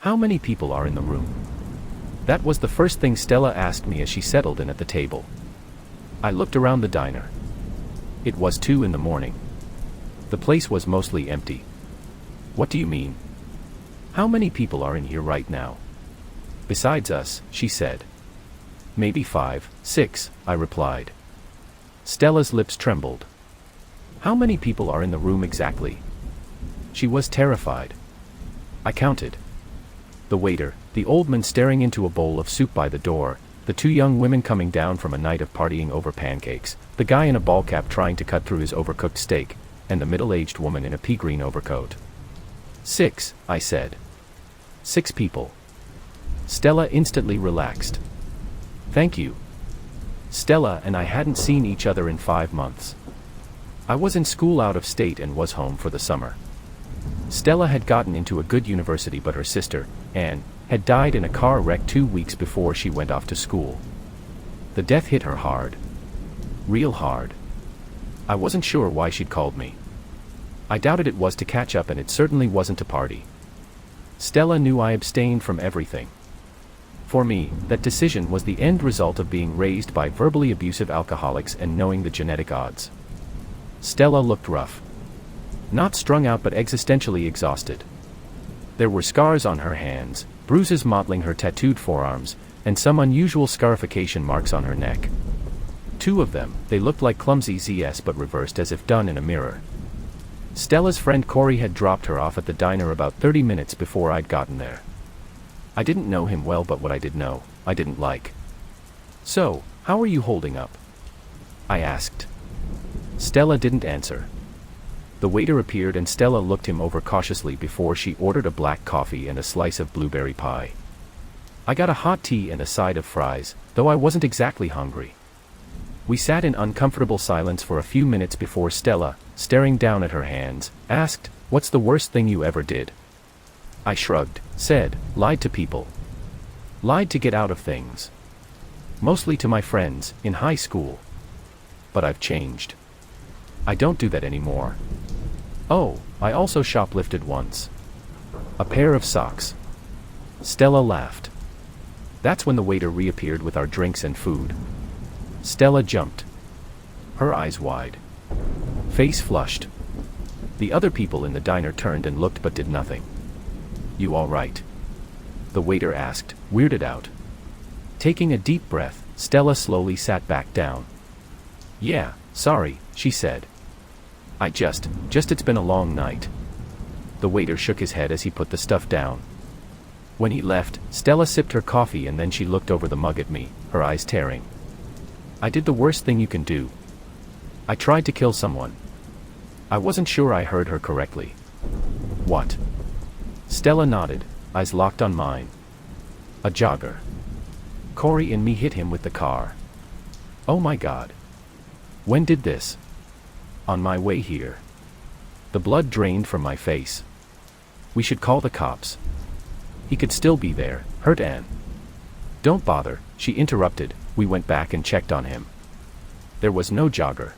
How many people are in the room? That was the first thing Stella asked me as she settled in at the table. I looked around the diner. It was 2 in the morning. The place was mostly empty. What do you mean? How many people are in here right now? Besides us, she said. Maybe 5, 6, I replied. Stella's lips trembled. How many people are in the room exactly? She was terrified. I counted. The waiter, the old man staring into a bowl of soup by the door, the 2 young women coming down from a night of partying over pancakes, the guy in a ball cap trying to cut through his overcooked steak, and the middle-aged woman in a pea green overcoat. 6, I said. 6 people. Stella instantly relaxed. Thank you. Stella and I hadn't seen each other in 5 months. I was in school out of state and was home for the summer. Stella had gotten into a good university, but her sister, Anne, had died in a car wreck 2 weeks before she went off to school. The death hit her hard. Real hard. I wasn't sure why she'd called me. I doubted it was to catch up, and it certainly wasn't to party. Stella knew I abstained from everything. For me, that decision was the end result of being raised by verbally abusive alcoholics and knowing the genetic odds. Stella looked rough. Not strung out, but existentially exhausted. There were scars on her hands, bruises mottling her tattooed forearms, and some unusual scarification marks on her neck. 2 of them, they looked like clumsy Zs but reversed as if done in a mirror. Stella's friend Corey had dropped her off at the diner about 30 minutes before I'd gotten there. I didn't know him well, but what I did know, I didn't like. So, how are you holding up? I asked. Stella didn't answer. The waiter appeared and Stella looked him over cautiously before she ordered a black coffee and a slice of blueberry pie. I got a hot tea and a side of fries, though I wasn't exactly hungry. We sat in uncomfortable silence for a few minutes before Stella, staring down at her hands, asked, "What's the worst thing you ever did?" I shrugged, said, "Lied to people. Lied to get out of things. Mostly to my friends, in high school. But I've changed. I don't do that anymore. Oh, I also shoplifted once. A pair of socks." Stella laughed. That's when the waiter reappeared with our drinks and food. Stella jumped. Her eyes wide. Face flushed. The other people in the diner turned and looked but did nothing. "You all right?" the waiter asked, weirded out. Taking a deep breath, Stella slowly sat back down. "Yeah, sorry," she said. Just it's been a long night." The waiter shook his head as he put the stuff down. When he left, Stella sipped her coffee and then she looked over the mug at me, her eyes tearing. "I did the worst thing you can do. I tried to kill someone." I wasn't sure I heard her correctly. "What?" Stella nodded, eyes locked on mine. "A jogger. Corey and me hit him with the car." "Oh my God. When did this?" "On my way here." The blood drained from my face. "We should call the cops." "He could still be there, hurt Anne." "Don't bother," she interrupted. We went back and checked on him. There was no jogger.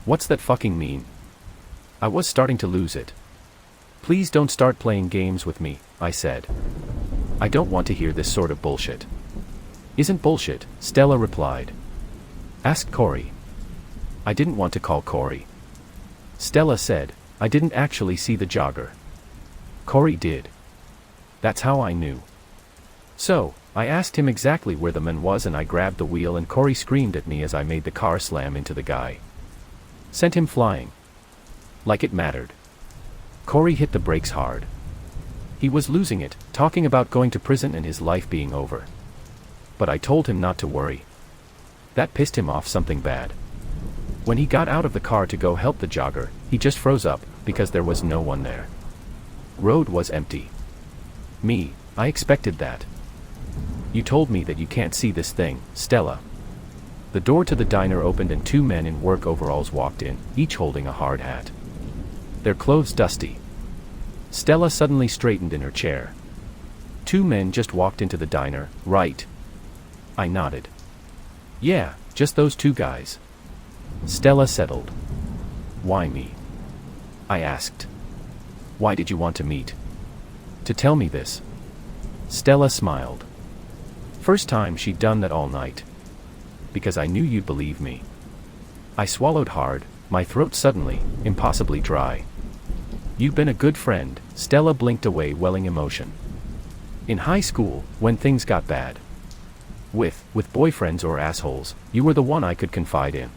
"What's that fucking mean?" I was starting to lose it. "Please don't start playing games with me," I said. "I don't want to hear this sort of bullshit." "Isn't bullshit," Stella replied. "Ask Corey." I didn't want to call Corey. Stella said, "I didn't actually see the jogger. Corey did. That's how I knew." So, I asked him exactly where the man was and I grabbed the wheel and Corey screamed at me as I made the car slam into the guy. Sent him flying. Like it mattered. Corey hit the brakes hard. He was losing it, talking about going to prison and his life being over. But I told him not to worry. That pissed him off something bad. When he got out of the car to go help the jogger, he just froze up, because there was no one there. Road was empty. Me, I expected that. "You told me that you can't see this thing, Stella." The door to the diner opened and 2 men in work overalls walked in, each holding a hard hat. Their clothes dusty. Stella suddenly straightened in her chair. "2 men just walked into the diner, right?" I nodded. "Yeah, just those 2 guys." Stella settled. "Why me?" I asked. "Why did you want to meet?" "To tell me this." Stella smiled. First time she'd done that all night. Because I knew you'd believe me. I swallowed hard, my throat suddenly, impossibly dry. You've been a good friend, Stella blinked away, welling emotion. In high school, when things got bad. With boyfriends or assholes, you were the one I could confide in.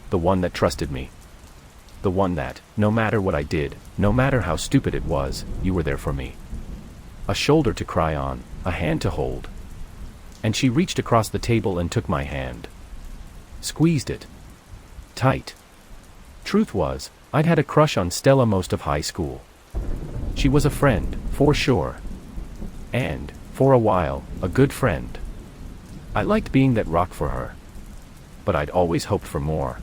The one that trusted me. The one that, no matter what I did, no matter how stupid it was, you were there for me. A shoulder to cry on, a hand to hold. And she reached across the table and took my hand. Squeezed it. Tight. Truth was, I'd had a crush on Stella most of high school. She was a friend, for sure. And, for a while, a good friend. I liked being that rock for her. But I'd always hoped for more.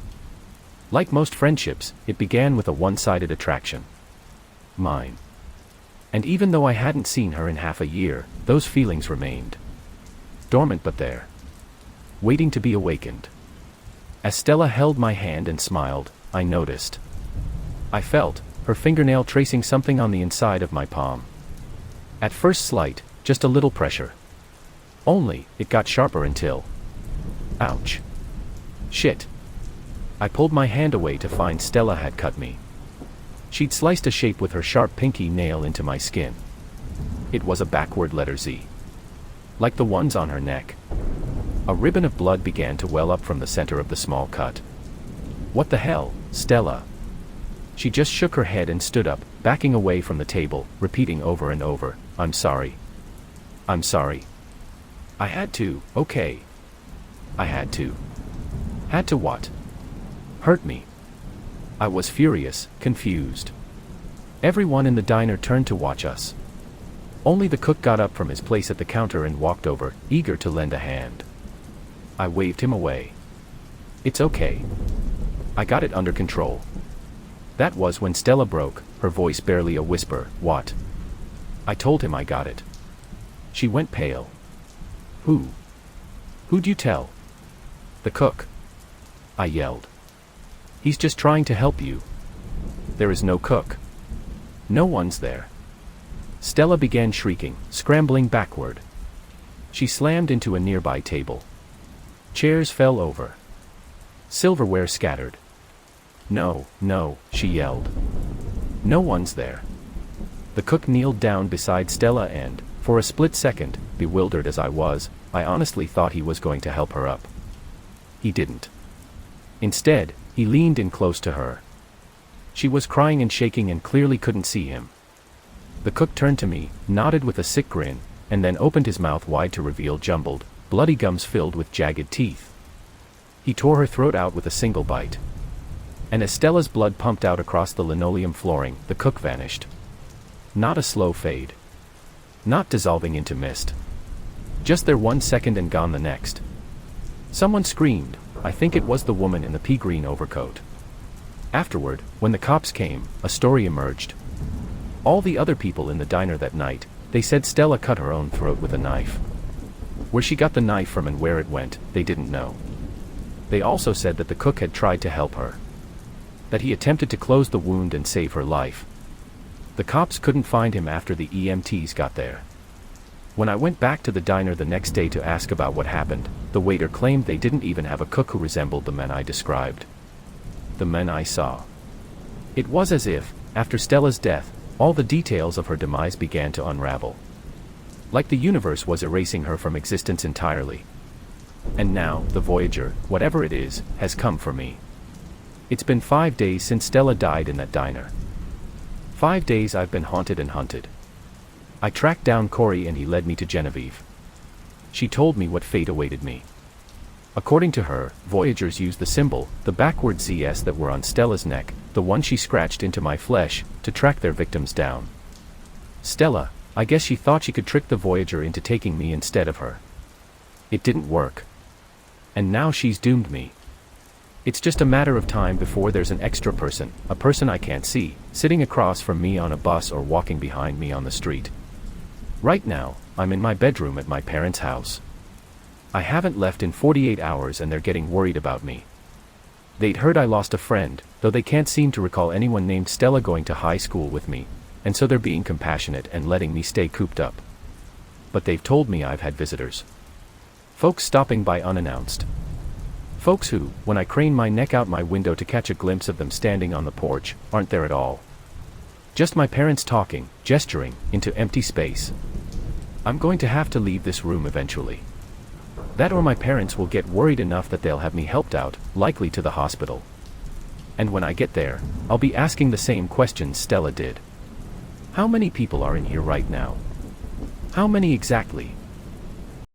Like most friendships, it began with a one-sided attraction. Mine. And even though I hadn't seen her in half a year, those feelings remained. Dormant but there. Waiting to be awakened. As Stella held my hand and smiled, I noticed. I felt her fingernail tracing something on the inside of my palm. At first slight, just a little pressure. Only, it got sharper until... Ouch. Shit. I pulled my hand away to find Stella had cut me. She'd sliced a shape with her sharp pinky nail into my skin. It was a backward letter Z. Like the ones on her neck. A ribbon of blood began to well up from the center of the small cut. What the hell, Stella? She just shook her head and stood up, backing away from the table, repeating over and over, I'm sorry. I'm sorry. I had to, okay. I had to. Had to what? Hurt me. I was furious, confused. Everyone in the diner turned to watch us. Only the cook got up from his place at the counter and walked over, eager to lend a hand. I waved him away. It's okay. I got it under control. That was when Stella broke, her voice barely a whisper, what? I told him I got it. She went pale. Who? Who'd you tell? The cook. I yelled. He's just trying to help you. There is no cook. No one's there. Stella began shrieking, scrambling backward. She slammed into a nearby table. Chairs fell over. Silverware scattered. No, no, she yelled. No one's there. The cook kneeled down beside Stella and, for a split second, bewildered as I was, I honestly thought he was going to help her up. He didn't. Instead, he leaned in close to her. She was crying and shaking and clearly couldn't see him. The cook turned to me, nodded with a sick grin, and then opened his mouth wide to reveal jumbled, bloody gums filled with jagged teeth. He tore her throat out with a single bite. And as Stella's blood pumped out across the linoleum flooring, the cook vanished. Not a slow fade. Not dissolving into mist. Just there 1 second and gone the next. Someone screamed. I think it was the woman in the pea green overcoat. Afterward, when the cops came, a story emerged. All the other people in the diner that night, they said Stella cut her own throat with a knife. Where she got the knife from and where it went, they didn't know. They also said that the cook had tried to help her. That he attempted to close the wound and save her life. The cops couldn't find him after the EMTs got there. When I went back to the diner the next day to ask about what happened, the waiter claimed they didn't even have a cook who resembled the men I described. The men I saw. It was as if, after Stella's death, all the details of her demise began to unravel. Like the universe was erasing her from existence entirely. And now, the Voyager, whatever it is, has come for me. It's been 5 days since Stella died in that diner. 5 days I've been haunted and hunted. I tracked down Corey and he led me to Genevieve. She told me what fate awaited me. According to her, Voyagers use the symbol, the backward ZS that were on Stella's neck, the one she scratched into my flesh, to track their victims down. Stella, I guess she thought she could trick the Voyager into taking me instead of her. It didn't work. And now she's doomed me. It's just a matter of time before there's an extra person, a person I can't see, sitting across from me on a bus or walking behind me on the street. Right now, I'm in my bedroom at my parents' house. I haven't left in 48 hours and they're getting worried about me. They'd heard I lost a friend, though they can't seem to recall anyone named Stella going to high school with me, and so they're being compassionate and letting me stay cooped up. but they've told me I've had visitors. Folks stopping by unannounced. Folks who, when I crane my neck out my window to catch a glimpse of them standing on the porch, aren't there at all. Just my parents talking, gesturing, into empty space. I'm going to have to leave this room eventually. That or my parents will get worried enough that they'll have me helped out, likely to the hospital. And when I get there, I'll be asking the same questions Stella did. How many people are in here right now? How many exactly?